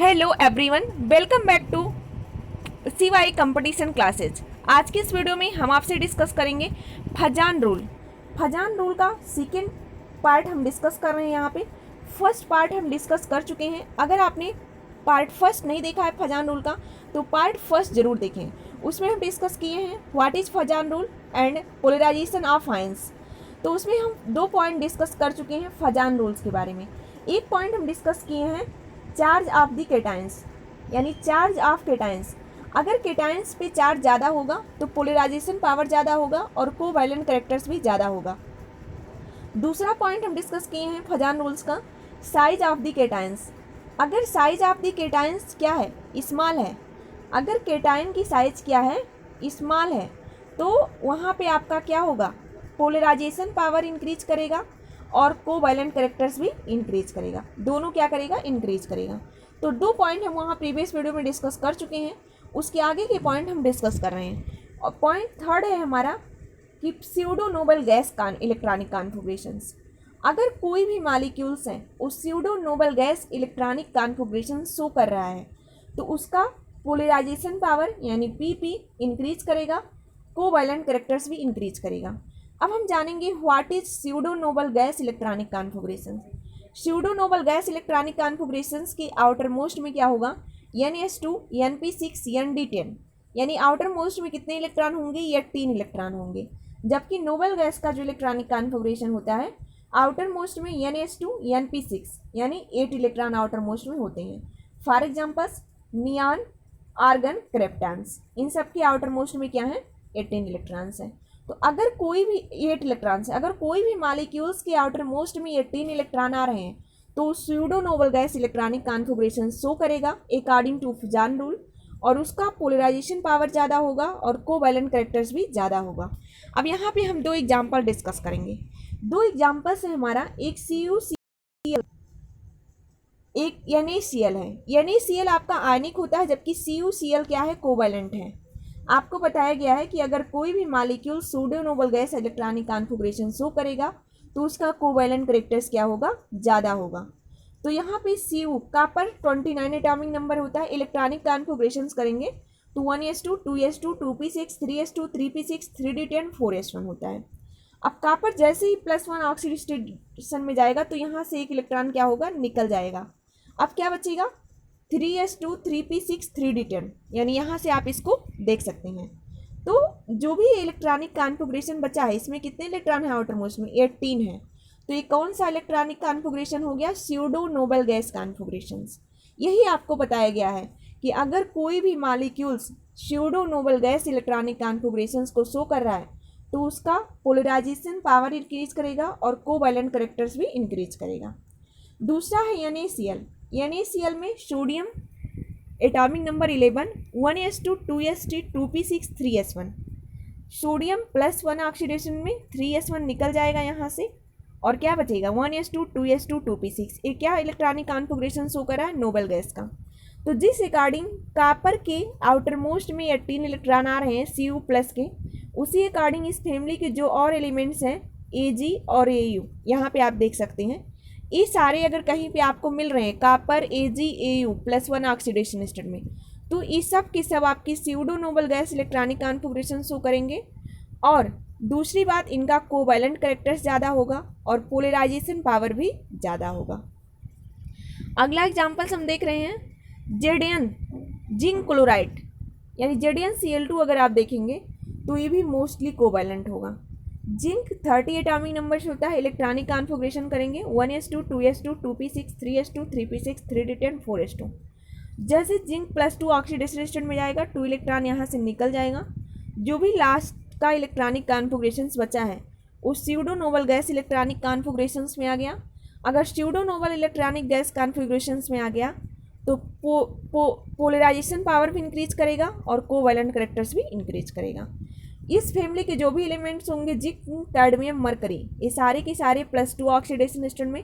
Hello everyone, welcome back to CY competition classes. आज की इस वीडियो में हम आपसे डिस्कस करेंगे फजान रूल। फजान रूल का सेकेंड पार्ट हम डिस्कस कर रहे हैं। यहाँ पे फर्स्ट पार्ट हम डिस्कस कर चुके हैं। अगर आपने पार्ट फर्स्ट नहीं देखा है फजान रूल का तो पार्ट फर्स्ट जरूर देखें। उसमें हम डिस्कस किए हैं what is Fajans rule and polarisation of ions. तो उसमें हम 2 पॉइंट डिस्कस कर चुके हैं फजान रूल्स के बारे में। एक पॉइंट हम डिस्कस किए हैं चार्ज ऑफ द केटाइंस, यानी चार्ज ऑफ केटाइंस। अगर केटाइंस पे चार्ज ज़्यादा होगा तो पोलराइजेशन पावर ज़्यादा होगा और कोवैलेंट कैरेक्टर्स भी ज़्यादा होगा। दूसरा पॉइंट हम डिस्कस किए हैं फजान रूल्स का साइज ऑफ द केटाइंस। अगर साइज ऑफ द केटाइंस क्या है, स्मॉल है, अगर केटाइन की साइज क्या है, स्मॉल है, तो वहाँ पे आपका क्या होगा, पोलराइजेशन पावर इंक्रीज करेगा और कोवैलेंट कैरेक्टर्स भी इंक्रीज करेगा। दोनों क्या करेगा, इंक्रीज करेगा। तो 2 पॉइंट हम वहाँ प्रीवियस वीडियो में डिस्कस कर चुके हैं। उसके आगे के पॉइंट हम डिस्कस कर रहे हैं। और पॉइंट थर्ड है हमारा कि pseudo noble gas electronic configurations. अगर कोई भी मॉलिक्यूल्स हैं उस pseudo noble gas electronic configuration show कर रहा है तो उसका पोलराइजेशन पावर यानी PP इंक्रीज करेगा, कोवैलेंट कैरेक्टर्स भी इंक्रीज करेगा। अब हम जानेंगे what is pseudo noble gas electronic configuration. Pseudo noble gas electronic configurations की आउटर मोस्ट में क्या होगा, NS2 NP6 ND10, यानी आउटर मोस्ट में कितने इलेक्ट्रॉन होंगे, या 3 इलेक्ट्रॉन होंगे। जबकि नोबल गैस का जो इलेक्ट्रॉनिक कॉन्फ़िगरेशन होता है आउटर मोस्ट में NS2 NP6 यानी 8 इलेक्ट्रॉन आउटर मोस्ट में होते हैं। फॉर एग्जाम्पल्स नियॉन, आर्गन, क्रिप्टॉन्स, इन सब के आउटर मोस्ट में क्या है, 18 इलेक्ट्रॉन्स हैं। तो अगर कोई भी 8 इलेक्ट्रॉन्स है, अगर कोई भी मॉलिक्यूल्स के आउटर मोस्ट में 18 इलेक्ट्रॉन आ रहे हैं तो pseudo noble gas electronic configuration show करेगा अकॉर्डिंग टू फजान रूल, और उसका पोलराइजेशन पावर ज़्यादा होगा और कोवैलेंट कैरेक्टर्स भी ज़्यादा होगा। अब यहाँ पे हम 2 एग्जाम्पल डिस्कस करेंगे। 2 एग्जाम्पल्स है हमारा, एक CuCl, एक NaCl है। NaCl आपका आयनिक होता है जबकि CuCl क्या है, कोवैलेंट है। आपको बताया गया है कि अगर कोई भी molecule pseudo noble gas electronic configuration show करेगा तो उसका कोवैलेंट कैरेक्टर्स क्या होगा, ज़्यादा होगा। तो यहाँ पे Cu कॉपर 29 एटॉमिक नंबर होता है। इलेक्ट्रॉनिक कॉन्फ़िगरेशंस करेंगे तो 1s2 2s2 2p6 3s2 3p6 3d10 4s1 होता है। अब कॉपर जैसे ही +1 ऑक्सीडेशन में जाएगा तो यहाँ से एक इलेक्ट्रॉन क्या होगा, निकल जाएगा। अब क्या बचेगा, 3s2 3p6 3d10, यानी यहाँ से आप इसको देख सकते हैं। तो जो भी इलेक्ट्रॉनिक कॉन्फ़िगरेशन बचा है इसमें कितने इलेक्ट्रॉन है आउटर मोस्ट में, 18 है। तो ये कौन सा इलेक्ट्रॉनिक कॉन्फ़िगरेशन हो गया, स्यूडो नोबल गैस कॉन्फ़िगरेशंस। यही आपको बताया गया है कि अगर कोई भी molecules pseudo noble gas electronic configurations को शो कर रहा है तो उसका पोलराइजेशन पावर इंक्रीज करेगा और कोवैलेंट कैरेक्टर्स भी इंक्रीज करेगा। दूसरा है NaCl। NaCl में sodium atomic number 11 1s2 2s3 2p6 3s1, sodium +1 oxidation में 3s1 निकल जाएगा यहाँ से और क्या बचेगा, 1s2 2s2 2p6। ये क्या इलेक्ट्रॉनिक कॉन्फ़िगरेशन शो करा है, नोबल गैस का। तो जिस अकॉर्डिंग कॉपर के आउटर मोस्ट में 18 इलेक्ट्रॉन आ रहे हैं Cu+ के, उसी अकॉर्डिंग इस फैमिली के जो और एलिमेंट्स हैं Ag और Au, यहाँ पे आप देख सकते हैं ये सारे अगर कहीं पे आपको मिल रहे हैं copper Ag Au +1 oxidation state में, तो ये सब के सब आपकी pseudo noble gas electronic configuration show करेंगे। और दूसरी बात, इनका कोवैलेंट कैरेक्टर्स ज़्यादा होगा और पोलराइजेशन पावर भी ज़्यादा होगा। अगला एग्जाम्पल्स हम देख रहे हैं Zn जिंक क्लोराइड, यानी ZnCl2 अगर आप देखेंगे तो ये भी मोस्टली कोवैलेंट होगा। जिंक 30 एटॉमिक नंबर्स होता है। इलेक्ट्रॉनिक कॉन्फ़िगरेशन करेंगे 1s2 2s2 2p6 3s2 3p6 3d10 4s2। जैसे जिंक +2 ऑक्सीडेशन स्टेट में जाएगा 2 इलेक्ट्रॉन यहाँ से निकल जाएगा। जो भी लास्ट का इलेक्ट्रॉनिक कॉन्फ़िगरेशंस बचा है उस pseudo noble gas electronic configurations में आ गया। अगर pseudo noble electronic gas configurations में आ गया तो पोलराइजेशन पावर भी इंक्रीज करेगा और कोवैलेंट कैरेक्टर्स भी इंक्रीज करेगा। इस फैमिली के जो भी एलिमेंट्स होंगे जिंक कैडमियम मरकरी, ये सारे के सारे +2 ऑक्सीडेशन स्टेट में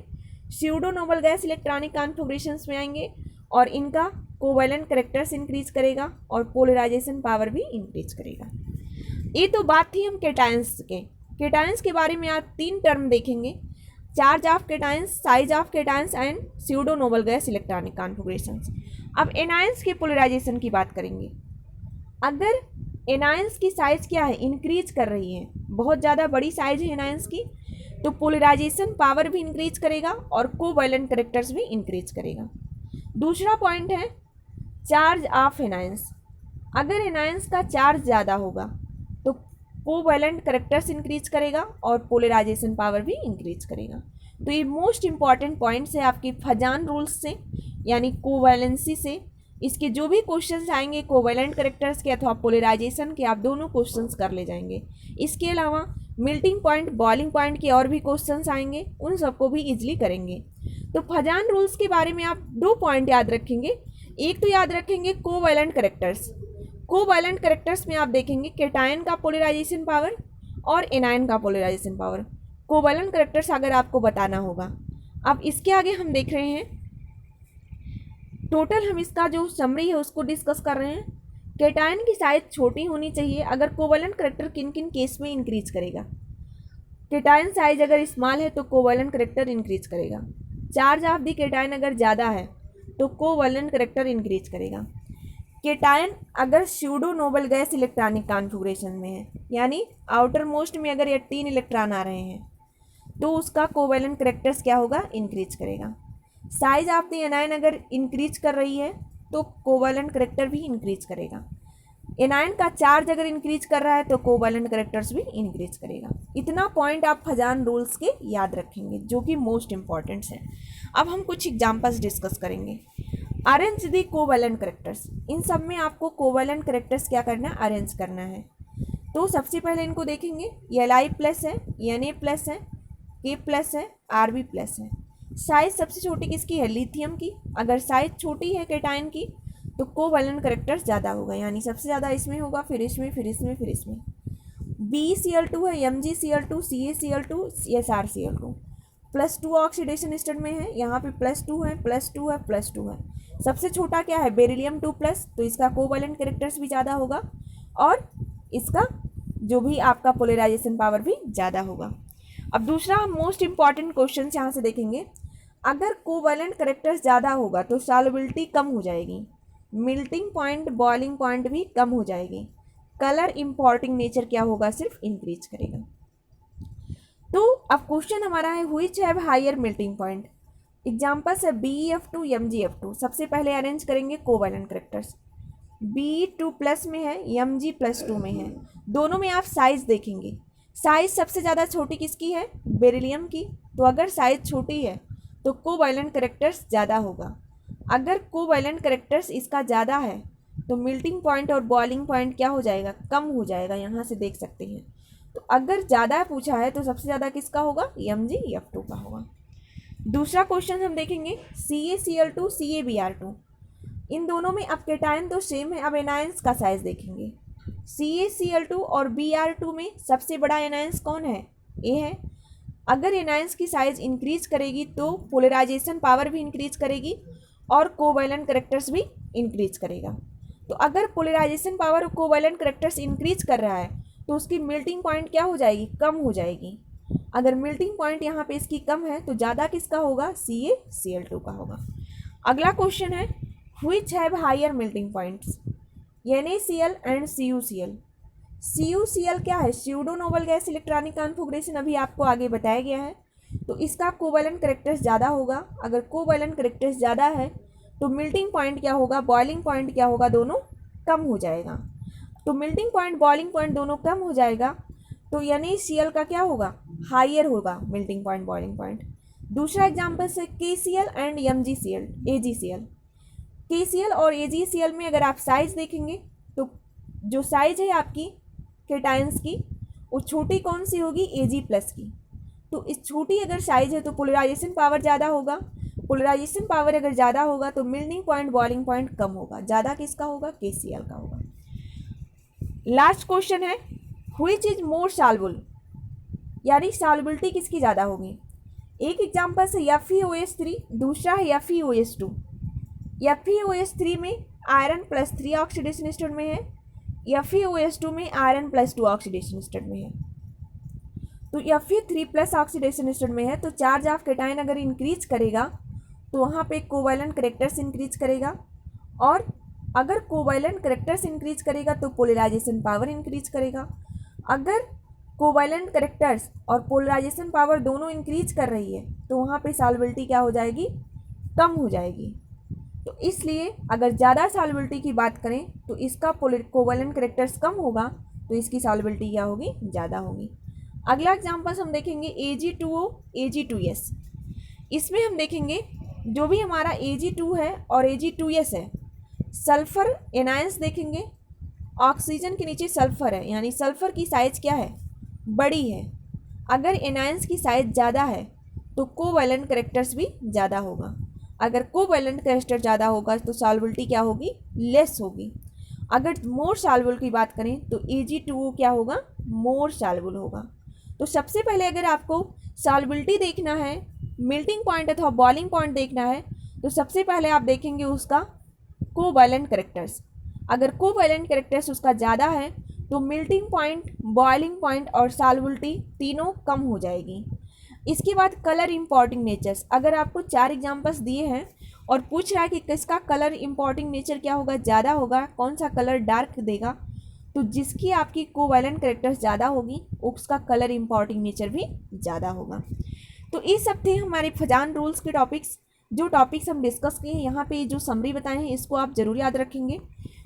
pseudo noble gas electronic configurations में आएंगे और इनका कोवैलेंट कैरेक्टर्स इंक्रीज करेगा और पोलराइजेशन पावर भी इंक्रीज करेगा। ये तो बात थी हम केटायंस के बारे में। आप 3 टर्म देखेंगे charge of cations, size of cations and pseudo noble gas electronic configurations. अब एनायंस की पोलराइजेशन की बात करेंगे। अगर एनायंस की साइज क्या है, इंक्रीज कर रही है, बहुत ज़्यादा बड़ी साइज है एनायंस की, तो पोलराइजेशन पावर भी इंक्रीज करेगा और कोवैलेंट कैरेक्टर्स भी इंक्रीज करेगा। दूसरा पॉइंट है चार्ज ऑफ एनायंस। अगर एनायंस का चार्ज ज़्यादा होगा तो कोवैलेंट कैरेक्टर्स इंक्रीज करेगा और पोलराइजेशन पावर भी इंक्रीज करेगा। तो ये मोस्ट इंपॉर्टेंट पॉइंट्स है आपकी फजान रूल्स से, यानी कोवैलेंसी से। इसके जो भी क्वेश्चंस आएंगे कोवैलेंट कैरेक्टर्स के अथवा पोलराइजेशन के, आप दोनों क्वेश्चंस कर ले जाएंगे। इसके अलावा मेल्टिंग पॉइंट, बॉइलिंग पॉइंट के और भी क्वेश्चंस आएंगे, उन सबको भी इजीली करेंगे। तो फजान रूल्स के बारे में आप 2 पॉइंट याद रखेंगे। एक तो याद रखेंगे कोवैलेंट कैरेक्टर्स। कोवैलेंट कैरेक्टर्स में आप देखेंगे केटायन का पोलराइजेशन पावर और एनायन का पोलराइजेशन पावर। कोवैलेंट कैरेक्टर्स अगर आपको बताना होगा। अब इसके आगे हम देख रहे हैं, टोटल हम इसका जो समरी है उसको डिस्कस कर रहे हैं। केटायन की साइज छोटी होनी चाहिए अगर कोवैलेंट कैरेक्टर किन किन केस में इंक्रीज करेगा। केटायन साइज अगर स्मॉल है तो कोवैलेंट कैरेक्टर इंक्रीज करेगा। चार्ज ऑफ दी केटायन अगर ज़्यादा है तो कोवैलेंट कैरेक्टर इंक्रीज करेगा। केटायन अगर pseudo noble gas electronic configuration में है, यानी आउटर मोस्ट में अगर 18 इलेक्ट्रॉन आ रहे हैं, तो उसका कोवैलेंट कैरेक्टर्स क्या होगा, इंक्रीज करेगा। साइज ऑफ द एनायन अगर इंक्रीज कर रही है तो कोवैलेंट कैरेक्टर भी इंक्रीज करेगा। एनायन का चार्ज अगर इंक्रीज कर रहा है तो कोवैलेंट कैरेक्टर्स भी इंक्रीज करेगा। इतना पॉइंट आप फजान रूल्स के याद रखेंगे जो कि मोस्ट इंपॉर्टेंट्स हैं। अब हम कुछ एग्जांपल्स डिस्कस करेंगे। Arrange the covalent characters. इन सब में आपको कोवैलेंट कैरेक्टर्स क्या करना है, अरेंज करना है। तो सबसे पहले इनको देखेंगे, Li प्लस है, Na प्लस है, K प्लस है, Rb प्लस है। साइज सबसे छोटी किसकी है, लिथियम की। अगर साइज छोटी है केटायन की तो कोवैलेंट कैरेक्टर्स ज़्यादा होगा, यानी सबसे ज़्यादा इसमें होगा, फिर इसमें, फिर इसमें, फिर इसमें। BCl2 है, MgCl2, CaCl2, SrCl2। +2 oxidation state में है, यहाँ पे +2 है, +2 है, +2 है। सबसे छोटा क्या है, बेरिलियम 2+, तो इसका कोवैलेंट कैरेक्टर्स भी ज़्यादा होगा और इसका जो भी आपका पोलराइजेशन पावर भी ज़्यादा होगा। अब दूसरा मोस्ट इंपॉर्टेंट क्वेश्चन यहाँ से देखेंगे। अगर कोवैलेंट कैरेक्टर्स ज़्यादा होगा तो सॉल्युबिलिटी कम हो जाएगी, मेल्टिंग पॉइंट, बॉइलिंग पॉइंट भी कम हो जाएगी, कलर इंपॉर्टिंग नेचर क्या होगा, सिर्फ इंक्रीज करेगा। तो अब क्वेश्चन हमारा है which have higher melting point. Examples है BeF2, MgF2। सबसे पहले अरेंज करेंगे कोवैलेंट कैरेक्टर्स। B2+ में है, Mg+2 में है। दोनों में आप साइज देखेंगे, साइज सबसे ज़्यादा छोटी किसकी है, बेरिलियम की। तो अगर साइज छोटी है तो कोवैलेंट कैरेक्टर्स ज़्यादा होगा। अगर कोवैलेंट कैरेक्टर्स इसका ज़्यादा है तो मेल्टिंग पॉइंट और बॉइलिंग पॉइंट क्या हो जाएगा, कम हो जाएगा, यहाँ से देख सकते हैं। तो अगर ज़्यादा पूछा है तो सबसे ज़्यादा किसका होगा, MgF2 का होगा। दूसरा क्वेश्चन हम देखेंगे CaCl2, CaBr2। इन दोनों में अब केटायन तो सेम है। अब एनायंस का साइज देखेंगे। CaCl2 और Br2 में सबसे बड़ा एनायंस कौन है, A है। अगर एनायंस की साइज इंक्रीज करेगी तो पोलराइजेशन पावर भी इंक्रीज करेगी और कोवैलेंट कैरेक्टर्स भी इंक्रीज करेगा। तो अगर पोलराइजेशन पावर और कोवैलेंट कैरेक्टर्स इंक्रीज कर रहा है तो उसकी मेल्टिंग पॉइंट क्या हो जाएगी, कम हो जाएगी। अगर मेल्टिंग पॉइंट यहाँ पे इसकी कम है तो ज़्यादा किसका होगा, CaCl2 का होगा। अगला क्वेश्चन है which have higher melting points, NaCl and CuCl। CuCl क्या है, pseudo noble gas electronic configuration, अभी आपको आगे बताया गया है। तो इसका कोवैलेंट कैरेक्टर्स ज़्यादा होगा। अगर कोवैलेंट कैरेक्टर्स ज़्यादा है तो मेल्टिंग पॉइंट क्या होगा, बॉइलिंग पॉइंट क्या होगा, दोनों कम हो जाएगा। तो मेल्टिंग पॉइंट, बॉइलिंग पॉइंट दोनों कम हो जाएगा तो NaCl का क्या होगा, हायर होगा मेल्टिंग पॉइंट, बॉइलिंग पॉइंट। दूसरा एग्जाम्पल है KCl एंड AgCl। KCl और AgCl में अगर आप साइज देखेंगे तो जो साइज है आपकी केटायंस की वो छोटी कौन सी होगी, Ag+ की। तो इस छोटी अगर साइज है तो पोलराइजेशन पावर ज़्यादा होगा। पोलराइजेशन पावर अगर ज़्यादा होगा तो मेल्टिंग पॉइंट, बॉइलिंग पॉइंट कम होगा। ज़्यादा किसका होगा, KCl का होगा। लास्ट क्वेश्चन है व्हिच इज मोर सॉल्युबल, यानी सॉल्युबिलिटी किसकी ज़्यादा होगी। एक एग्जाम्पल से FeOH3, दूसरा है FeOH2। FeOH3 में आयरन +3 ऑक्सीडेशन स्टेट में है, FeOH2 में आयरन +2 ऑक्सीडेशन स्टेट में है। तो Fe3+ ऑक्सीडेशन स्टेट में है, तो चार्ज ऑफ कैटायन अगर इंक्रीज करेगा तो वहाँ पे कोवैलेंट कैरेक्टर्स इंक्रीज करेगा, और अगर कोवैलेंट कैरेक्टर्स इंक्रीज करेगा तो पोलराइजेशन पावर इंक्रीज करेगा। अगर कोवैलेंट कैरेक्टर्स और पोलराइजेशन पावर दोनों इंक्रीज कर रही है तो वहाँ पे सॉल्युबिलिटी क्या हो जाएगी, कम हो जाएगी। तो इसलिए अगर ज़्यादा सॉल्युबिलिटी की बात करें तो इसका कोवैलेंट कैरेक्टर्स कम होगा तो इसकी सॉल्युबिलिटी क्या होगी, ज़्यादा होगी। अगला एग्जांपल हम देखेंगे Ag2O Ag2S। इसमें हम देखेंगे जो भी हमारा Ag2 है और Ag2S है, सल्फर एनायंस देखेंगे, ऑक्सीजन के नीचे सल्फर है, यानी सल्फर की साइज क्या है, बड़ी है। अगर एनायंस की साइज ज़्यादा है तो कोवैलेंट कैरेक्टर्स भी ज़्यादा होगा। अगर कोवैलेंट कैरेक्टर ज़्यादा होगा तो सॉल्युबिलिटी क्या होगी, लेस होगी। अगर मोर सॉल्युबल की बात करें तो Ag2O क्या होगा, मोर सॉल्युबल होगा। तो सबसे पहले अगर आपको सॉल्युबिलिटी देखना है, मेल्टिंग पॉइंट अथवा बॉइलिंग पॉइंट देखना है, तो सबसे पहले आप देखेंगे उसका कोवैलेंट कैरेक्टर्स। अगर कोवैलेंट कैरेक्टर्स उसका ज़्यादा है तो मेल्टिंग पॉइंट, बॉइलिंग पॉइंट और सॉल्युबिलिटी तीनों कम हो जाएगी। इसके बाद कलर इंपॉर्टिंग नेचर्स। अगर आपको 4 एग्जांपल्स दिए हैं और पूछ रहा है कि किसका कलर इंपॉर्टिंग नेचर क्या होगा, ज़्यादा होगा, कौन सा कलर डार्क देगा, तो जिसकी आपकी कोवैलेंट कैरेक्टर्स ज़्यादा होगी उसका कलर इंपॉर्टिंग नेचर भी ज़्यादा होगा। तो ये सब थे हमारे फजान रूल्स के टॉपिक्स। जो टॉपिक्स हम डिस्कस किए हैं यहाँ पे, जो समरी बताए हैं इसको आप ज़रूर याद रखेंगे।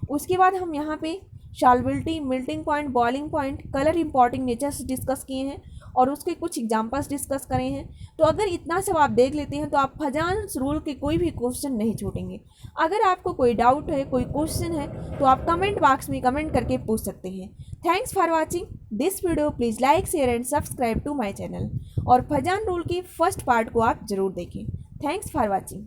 उसके बाद हम यहाँ पे solubility, melting point, boiling point, colour importing natures discuss किए हैं और उसके कुछ एग्जांपल्स डिस्कस करे हैं। तो अगर इतना सब आप देख लेते हैं तो आप फजान रूल के कोई भी क्वेश्चन नहीं छूटेंगे। अगर आपको कोई डाउट है, कोई क्वेश्चन है, तो आप कमेंट बॉक्स में कमेंट करके पूछ सकते हैं। Thanks for watching this video. Please like, share and subscribe to my channel. और फजान रूल की फर्स्ट पार्ट को आप ज़रूर देखें। Thanks for watching.